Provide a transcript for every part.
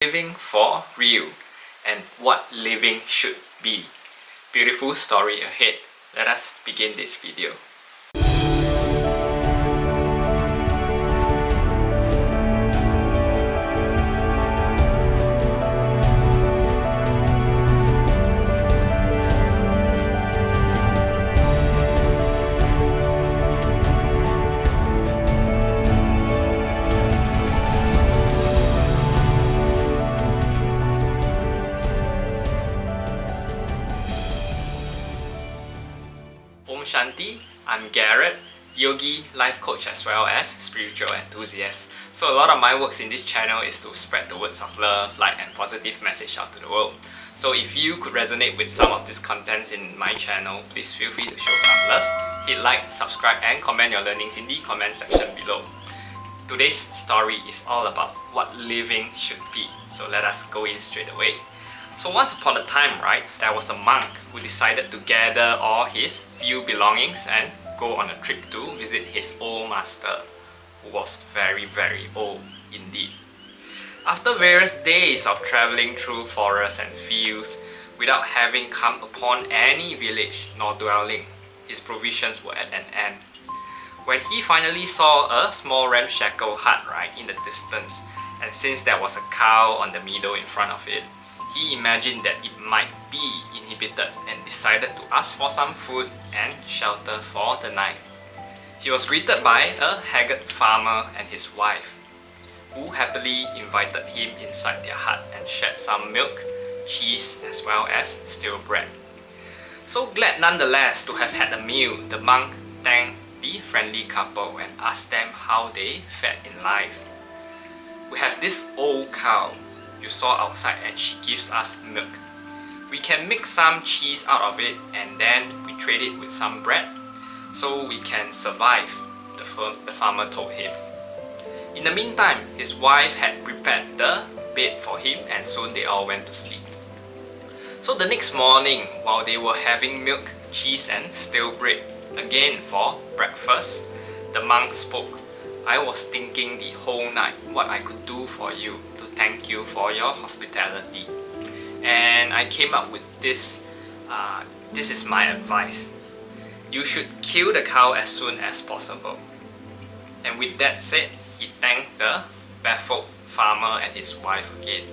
living for real and what living should be. Beautiful story ahead. Let us begin this video. Om Shanti, I'm Garret, yogi, life coach as well as spiritual enthusiast. So a lot of my works in this channel is to spread the words of love, light and positive message out to the world. So if you could resonate with some of these contents in my channel, please feel free to show some love, hit like, subscribe and comment your learnings in the comment section below. Today's story is all about what living should be. So let us go in straight away. So once upon a time, right, there was a monk who decided to gather all his few belongings and go on a trip to visit his old master, who was very old indeed. After various days of traveling through forests and fields without having come upon any village nor dwelling, his provisions were at an end. When he finally saw a small ramshackle hut right in the distance, and since there was a cow on the meadow in front of it, he imagined that it might be inhabited and decided to ask for some food and shelter for the night. He was greeted by a haggard farmer and his wife, who happily invited him inside their hut and shared some milk, cheese as well as stale bread. So glad nonetheless to have had a meal, the monk thanked the friendly couple and asked them how they fared in life. "We have this old cow you saw outside and she gives us milk. We can make some cheese out of it and then we trade it with some bread so we can survive," the farmer told him. In the meantime, his wife had prepared the bed for him and soon they all went to sleep. So the next morning, while they were having milk, cheese and stale bread again for breakfast, the monk spoke. "I was thinking the whole night what I could do for you to thank you for your hospitality. And I came up with this. This is my advice. You should kill the cow as soon as possible." And with that said, he thanked the baffled farmer and his wife again,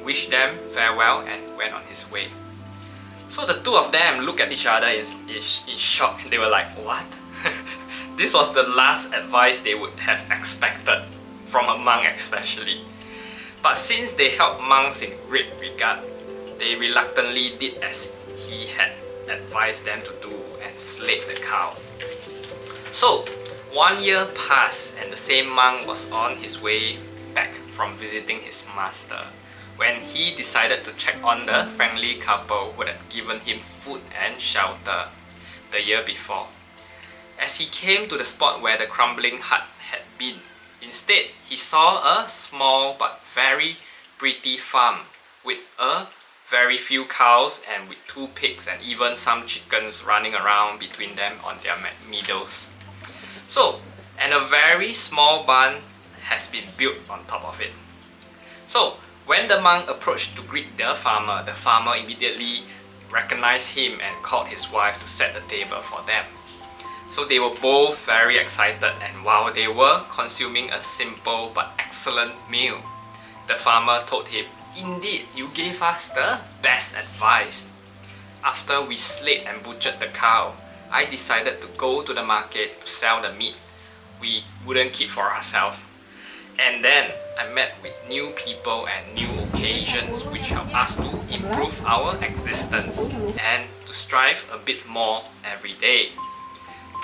wished them farewell and went on his way. So the two of them looked at each other in shock. They were like, "What?" This was the last advice they would have expected from a monk especially. But since they held monks in great regard, they reluctantly did as he had advised them to do and slayed the cow. So 1 year passed and the same monk was on his way back from visiting his master when he decided to check on the friendly couple who had given him food and shelter the year before. As he came to the spot where the crumbling hut had been, instead he saw a small but very pretty farm with a very few cows and with 2 pigs and even some chickens running around between them on their meadows. So, and a very small barn has been built on top of it. So, when the monk approached to greet the farmer immediately recognized him and called his wife to set the table for them. So they were both very excited, and while they were consuming a simple but excellent meal, the farmer told him, "Indeed, you gave us the best advice. After we slayed and butchered the cow, I decided to go to the market to sell the meat we wouldn't keep for ourselves. And then I met with new people and new occasions which help us to improve our existence and to strive a bit more every day.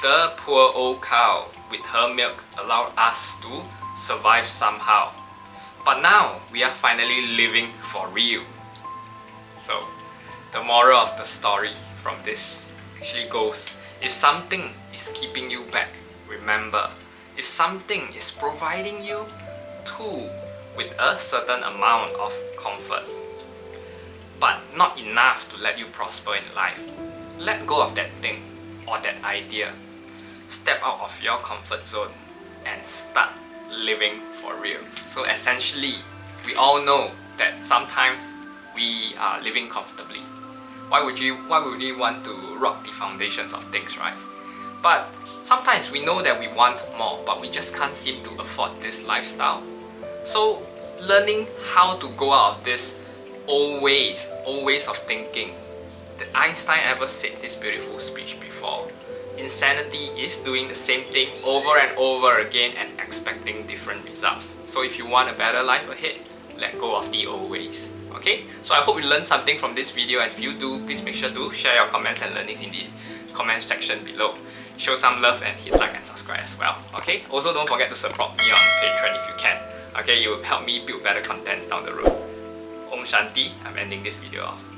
The poor old cow with her milk allowed us to survive somehow. But now we are finally living for real." So the moral of the story from this actually goes, if something is keeping you back, remember, if something is providing you too with a certain amount of comfort, but not enough to let you prosper in life, let go of that thing or that idea. Step out of your comfort zone and start living for real. So essentially, we all know that sometimes we are living comfortably. Why would we want to rock the foundations of things, right? But sometimes we know that we want more, but we just can't seem to afford this lifestyle. So learning how to go out of this old ways of thinking. Einstein ever said this beautiful speech before. Insanity is doing the same thing over and over again and expecting different results. So if you want a better life ahead, let go of the old ways. Okay? So I hope you learned something from this video, and if you do, please make sure to share your comments and learnings in the comment section below. Show some love and hit like and subscribe as well. Okay? Also don't forget to support me on Patreon if you can. Okay? You will help me build better contents down the road. Om Shanti. I'm ending this video off.